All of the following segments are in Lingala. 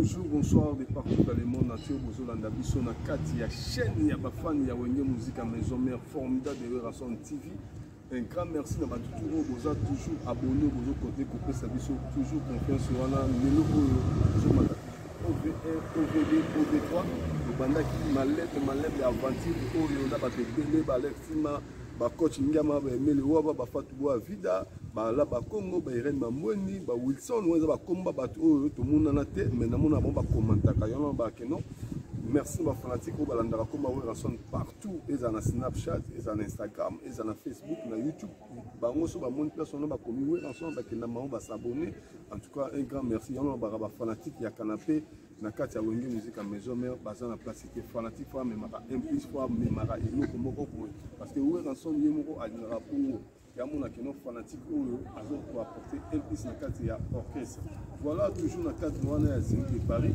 Bonjour, bonsoir de partout dans le monde entier. Bozolanda biso na kati ya chaîne ya bafani ya Wenge Musique à Maison Mère formidable de Rason TV. Un grand merci na batuturo boza toujours abonné bozo côté couper sa biso toujours confiance wana lelo oyo zo mata OV1 OV2 OV3 le banda qui malette aventure oyo na ba bébé ba lexima ba coach ngama ba emele waba ba fatu bo vida ba la ba Congo ba Irene Mamweni ba Wilson weza ba komba ba oyo to mona na te mais na mona ba commenter ka yona ba keno. Merci ma fanatique au balandara comme Rason partout et na Snapchat et na Instagram et na Facebook na YouTube bango so ba mon personne ba komi Rason ba kena ma ba s'abonner. En tout cas un grand merci yona ba fanatique ya canapé na kati ya Wenge Musique à Maison Mère baza na place qui fanatique fois mais mara implique fois mais mara eloko moko parce que Rason yemoko adira pour Yamona Keno fanatique ou pour apporter un plus na kati ya orchestre. Voilà toujours na kati wana ya Zénith de Paris.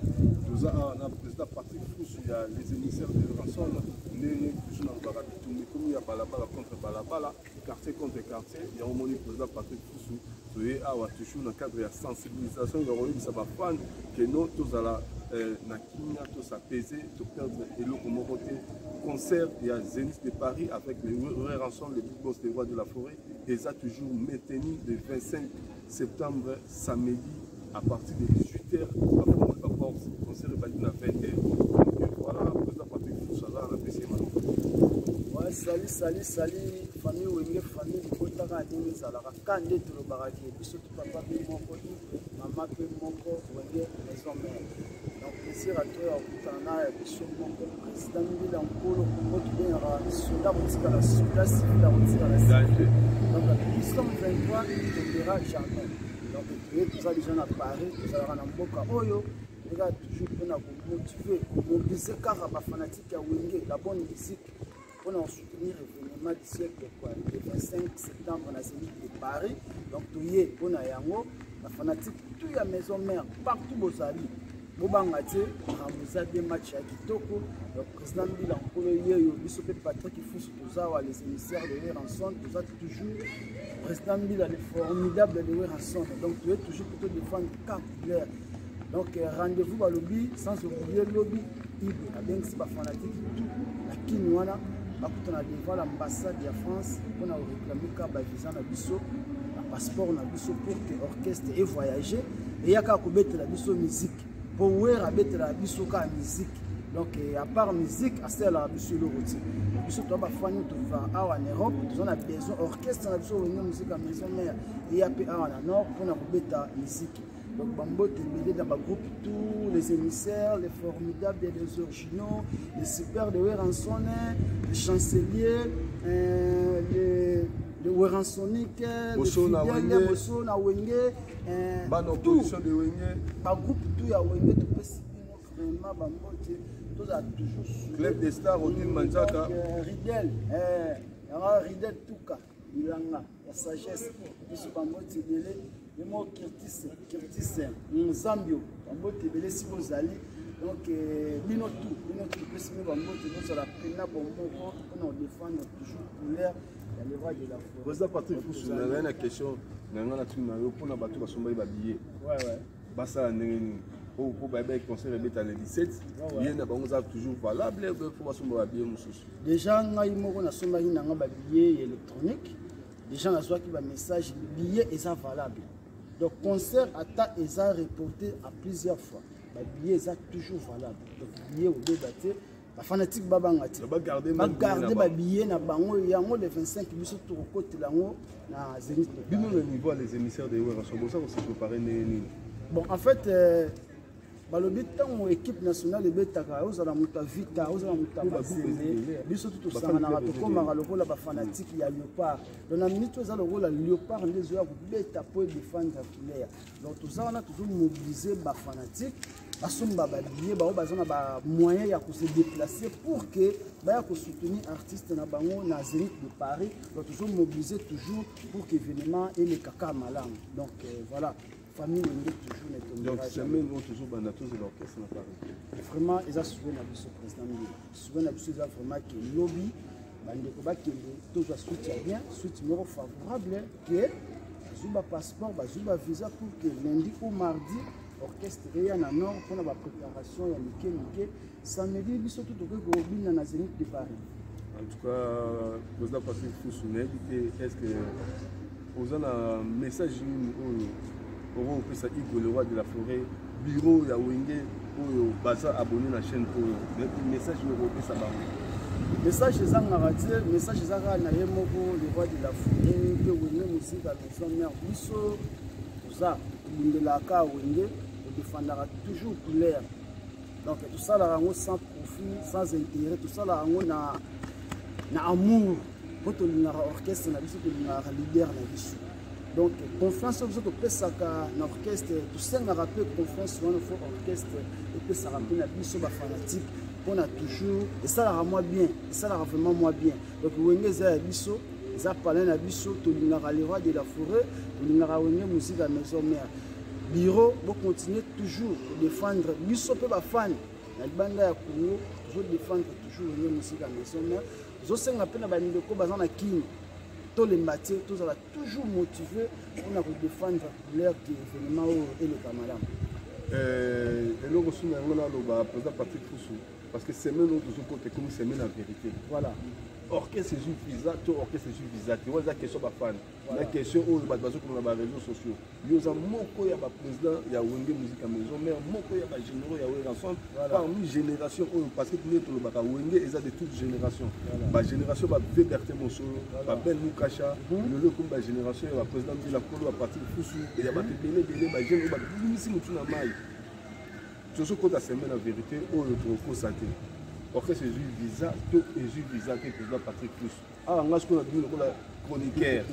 Nous avons un président Patrick Foussou, il y a les émissaires de Ranson, né toujours dans Barabitou, mais comme il y a Balabala contre Balabala, quartier contre quartier, il y a au moins le président Patrick Foussou. Il y a toujours dans le cadre de la sensibilisation, il y a eu des fans que nous tous à la Nakinia, tous à peser, tous perdre et l'eau comme côté concert, il y a Zénith de Paris avec les Ranson, les big boss des rois de la forêt. Et ça toujours maintenu le 25 septembre, samedi, à partir de 18h, la force, concert est battu à 20h. Donc voilà, président Patrick Foussala, la PCM. Ouais, salut, famille Wenge, famille de Kotara, Denisala, Kande, Tulobaraki, Bissot, Papa, Moko, Maman, Moko, Wenge, Maison Mère. Donc, plaisir à toi, Koutana, Bissot, Moko, président Mila, Nkolo, Koto, Benra, Soda, Moutika, la Soda, Sivila, Moutika, la Sivila. Donc, la mission 23, il ne verra jamais. Donc, tout ça, les gens à Paris, tout ça, on a beaucoup Oyo. Les gars, toujours pour nous motiver, mobiliser car à fanatique à Wenge, la bonne musique, pour nous soutenir l'événement du siècle, le 25 septembre, on a Zénith de Paris. Donc, tout y est, pour nous, la fanatique, tout y a Maison Mère, partout Bozali. Bobangate, Ramouza des matchs à Kitoko, le président Mila Nkolo Yeyo, Bissopé Patrick Foussou, les émissaires de Ranson, tout ça toujours. Président Mila, les formidables de Ranson. Donc tu es toujours plutôt défendre cap clair. Donc rendez-vous à lobby, sans oublier lobby, Ibe, avec si fanatique, tout, la Kinwana, on a devant l'ambassade de France, on a réclamé car visa na biso, un passeport na biso pour que l'orchestre ait voyagé, et il y a qu'à la biso musique. Pour voir la musique. Donc, à part musique, à la musique, nous avons en Europe, nous avons besoin d'orchestre, nous avons musique à Maison Mère et à en Nord pour nous la musique. Donc, Bambo est dans le groupe, tous les émissaires, les formidables, les originaux, les super de Ranson, les chanceliers, les Weransonique, les fidèles, les Bosso, na Wenge, tout. Par groupe, tout ya Wenge, tout peut subir vraiment Bambo, tout a toujours su. Club des stars, Odile Manjaka. Ridel, Ridel Touka, Ilanga, la sagesse, Bissou Bambo Tibele, les mots Kirtis, Zambio, Bambo Tibele, si vous allez. Donc, Bino tout, peut subir Bambo Tibele, sur la pena Bambo, on défend toujours couleur. Président Patrick Foussou, il y a une question. Il y a une question pour les bateaux qui sont habillés. Bassa, pour le concert le 17, il y a toujours valable pour les habillés. Déjà, nous avons un billet électronique. Déjà, nous avons un message, le billet est valable. Donc, le concert est reporté à plusieurs fois. Le billet est toujours valable. Donc, le billet est débattu. La fanatique babangati ba garder ba billet na bango yango le 25 biso to côté lango na Zénith. Bino le niveau les émissaires de Ranson ça on s'est préparé nini. Bon en fait balobi tango équipe nationale de betaka ozala muta vita ozala muta basele biso to sangana to koma lokola ba fanatique ya Léopard. Dans la minute ozala lokola Léopard les oya beta pour défendre Claire. Donc tout ça on a toujours mobilisé ba fanatique. Basomba ba billet ba bazana ba moyen ya ko se déplacer pour que ba ko soutenir artiste na bango na Zénith de Paris donc toujours mobiliser toujours pour que événement et les caca malam donc voilà famille Wenge toujours n'est donc semaine vont toujours banda tous l'orchestre na Paris vraiment ils a souvent na biso président Mili souvent na biso vraiment que lobby bande ko ba que toujours suite bien suite numéro favorable que zuba passeport ba zuba visa pour que lundi ou mardi orchestre ya na nord pour la préparation ya mike samedi biso tout ko bina na Zénith de Paris. En tout cas président Patrick Fusu est-ce que vous avez un message au pesa Igor le roi de la forêt bureau ya wenge oyo baza abonné na chaîne oyo message au pesa bango message ezanga tie message ezaka na ye moko le roi de la forêt que wenge musique à maison mère biso ça lindelaka wenge défendra toujours couleur donc tout ça là sans profit sans intérêt tout ça là na amour pour tout l'orchestre na biso tout leader na biso donc confiance aux autres pesaka na orchestre tout ça na rappel confiance dans notre orchestre et puis ça rappelle na biso ba fanatique on a toujours et ça la moi bien et ça la vraiment moi bien donc wenge za biso za parler na biso tout le roi de la forêt tout le wenge musique à maison mère bureau pour continuer toujours défendre biso pe ba fan na banda ya Congo toujours défendre toujours wenge musique à maison mère zo senga pe na ba ndeko bazana kini tous les matières tous va toujours motivé on a défendre l'air qui événement et le camarade et le reçu na ngona lo ba président Patrick Fusu parce que c'est même notre côté comme c'est même la vérité voilà orchestre c'est visa to orchestre c'est visa tu vois la question ba fan la question au ba bazo comme na réseaux sociaux yo za moko ya ba président ya wenge musique à maison mais moko ya ba généraux ya wenge ensemble parmi génération parce que nous to ba wenge eza de toute génération ba génération ba Berté Mosolo ba Ben Mukacha le comme ba génération ya ba président de la Kolo à partir Fusu et ya ba belé ba jeune ba bimisi mutu na mai tout ce qu'on a semé la vérité au trop santé orchestre c'est visa to et visa que président Patrick Fusu ah on a ce qu'on a dit le chroniqueur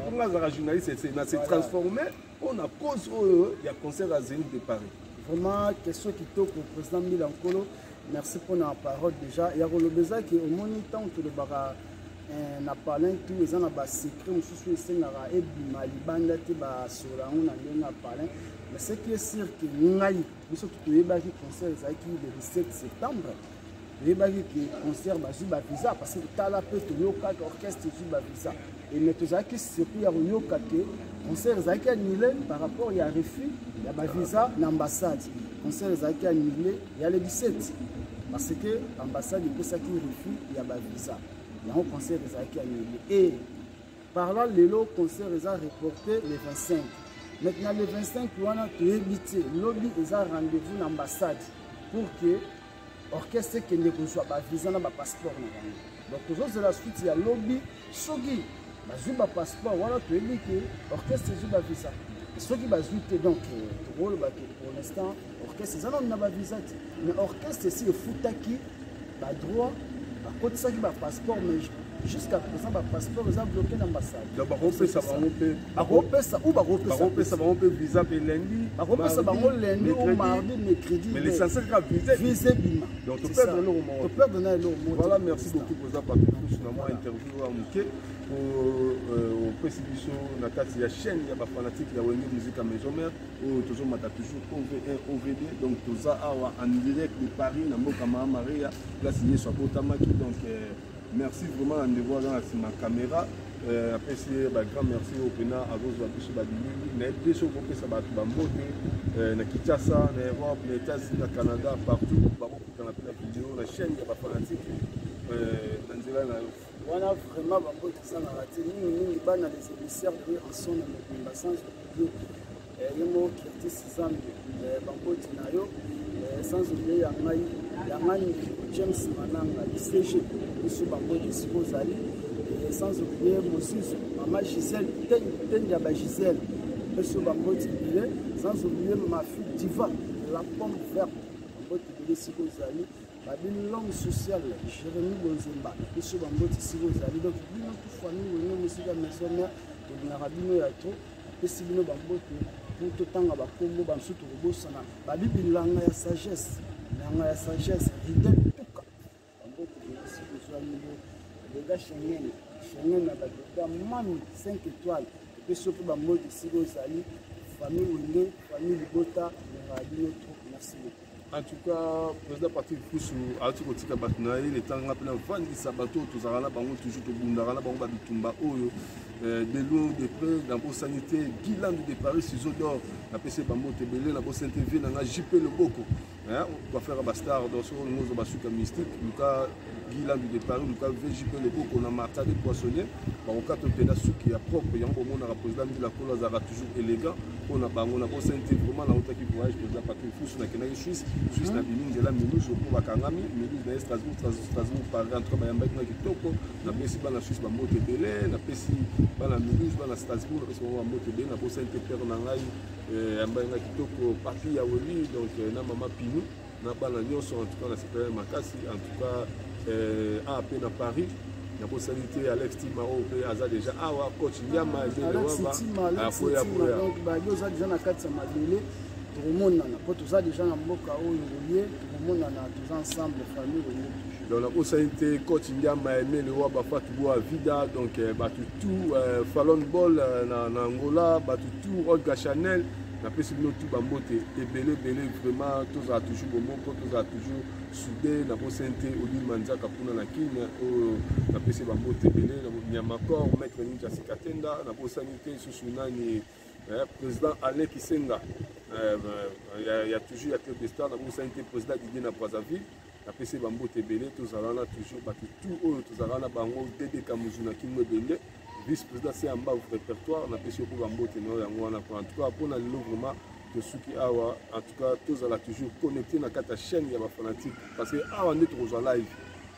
pour la journaliste c'est transformé on a cause il y a concert à Zénith de Paris vraiment question qui toque au président Milankolo merci pour la parole déjà il y a le besoin qui au moins temps que le bara na parler tout les gens na secret on sous c'est na et malibanda te ba sura on a na parler mais ce qui est sûr que ngai biso tout yeba ki concert ezaki le 17 septembre yeba ki concert ba zuba visa parce que tala pe to yoka orchestre zuba visa et mais tout ça qui c'est pour ya yoka que concert ezaki annulé par rapport ya refus ya ba visa na ambassade concert ezaki annulé ya le 17 parce que ambassade peut ça qui refus ya ba visa ya un concert ezaki annulé et par là le concert est reporté le 25. Maintenant, le 25, on a évité lobby et un rendez-vous dans l'ambassade pour que l'orchestre ne reçoive pas visa dans passeport. Donc, toujours de la suite, il y a lobby, Sogi, il passeport, voilà, tu as dit que l'orchestre n'a pas visa. Sogi, donc, pour l'instant, l'orchestre n'a pas visa. Mais l'orchestre, c'est le foutaki, le droit, à côté de ça, il y a passeport, mais jusqu'à présent, le passeport est bloqué dans l'ambassade. Donc, ça va romper visa lundi. Lundi ou mardi, mercredi. Mais l'essentiel c'est visa bima. Donc, tu peux donner le mot. Voilà, merci beaucoup pour ça. Patrick Fusu, nous avons interviewé à Mouké pour précipitation dans la chaîne, il y a des fanatiques, il y a une musique à maison mère, où toujours OV1, OVD, donc tout ça en direct de Paris, dans mon camarade Maria, là signé sur Potamaki, donc merci vraiment de voir dans ma caméra. Après, c'est un grand merci au Pénat, à vous, à tous, à vous, à des choses que ça va être à Kinshasa, en Europe, aux États-Unis, au Canada, partout, dans la vidéo, la chaîne, il y a des fanatiques. On a vraiment beaucoup de ça dans la télé. Nous, les émissaires de rançon de notre sans oublier les mots qui étaient 6 ans sans oublier Yamani, James Mananga, ICG, M. Bango de Sibozali, sans oublier Moses, Maman Gisèle, Tendiaba Gisèle, M. Bango de sans oublier ma fille Diva, la pomme verte, Bango de Sibozali. Une langue sociale, Jérémy Bonzemba, et sur un mot ici aux amis. Donc, notre famille, nous sommes dans la maison, et nous avons eu à trop, et si nous avons pour tout temps, nous avons eu à tout le monde, la Bible, langue de sagesse, langue de sagesse, idée, tout cas. On peut dire ici que soit les gars Schengen, Schengen a des mami 5 étoiles, et surtout dans le mot ici aux amis, famille Wende, famille Libota, nous avons eu trop. Merci beaucoup. En tout cas, président Patrick Foussou a tout côté Batnaï, les temps rappelés en Vandi Sabato, tous à la banque toujours au Bundarana, Bamba Bitumba, Oyo, de l'eau, de près, dans la sanité, Guiland de Paris, Ciseaux d'or, la PC Bambo Tébélé, la Bosse TV, dans la JP Le Boko. On va faire un bastard dans ce nous basuka mystique, le cas Guiland de Paris, le cas VJP Le Boko, on a Martha de Poissonnier, on a 4 Tenasu qui est propre, il y a un moment où on a président de la Cola Zara toujours élégant, on a Bosse TV, vraiment la route qui voyage, président Patrick Foussou, on a Kenai Suisse. Suisse na bini nzela minus pour bakangami minus na Strasbourg par entre bayamba na kitoko na pesi bana Suisse ba moto belé na pesi bana minus bana Strasbourg na pesi ba moto belé na bosa interpère na ngai amba na kitoko papi ya woli donc na mama Pinu na bana nyonso en tout cas na super makasi en tout cas AP na Paris na possibilité Alex Timao pe aza déjà awa coach Nyama Alex Timao ba yoza déjà na kati ya mabele. Tout le monde a déjà un mboka où il est, tout le monde a tous ensemble, famille. Donc la possibilité coach Ndiama aimé le roi Bafatoubo à Vida, donc tout Fallon Ball en Angola, tout Olga Chanel, la possibilité tout Bambote et belé vraiment tous a toujours bon mot, tous a toujours soudé, la possibilité Odile Manza Kapuna Nakine, la possibilité Bambote belé, Nyamakor, maître Ninja Sikatenda, la possibilité Susunani. Président Alain Kisenga, il y a toujours un club de stars, nous avons été président d'Idée na Brazzaville, la PC Bambo Tébélé, tous allons toujours battre tout, tous allons Bango, Dédé Kamuzuna Kimwebele, vice-président c'est en bas au répertoire, on a PC pour Bambo Ténor, en tout cas, pour nous vraiment de ceux qui awa, en tout cas, tous allons toujours connecter dans la chaîne, il y a des fanatiques, parce que awa on est toujours live.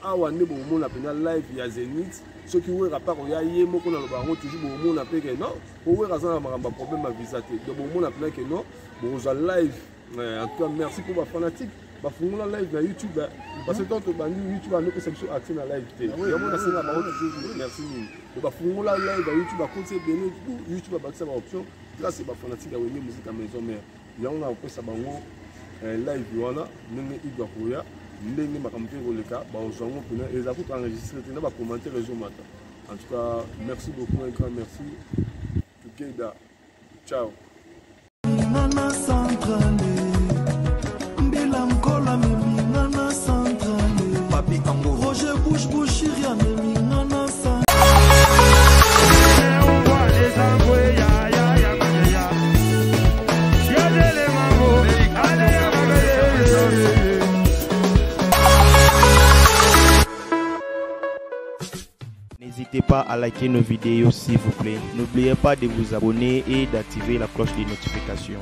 Awa ne bon monde appena live ya Zenith ceux qui oué rapport ya yemo ko na bango toujours bon monde appena non oué raza na problème à visa te donc bon monde appena que non bon za live en tout cas merci pour ba fanatique ba fungula live na YouTube parce que tant bandi YouTube a no que section active na live te ya monde c'est na bango toujours merci ni ba fungula live na YouTube a compter béné YouTube a bakisa ba option là c'est ba fanatique ya wenge musique à maison mère ya on a opesa bango live wana nene igwa koya ndenge makambo koleka bazango kuna eza ko enregistrer tena ba commenter les jours matin en tout cas merci beaucoup un grand merci together ciao nana centrale mbila mkola mimi nana centrale papi ango Roger Bush rien mimi nana centrale N'hésitez pas à liker nos vidéos s'il vous plaît. N'oubliez pas de vous abonner et d'activer la cloche de notification.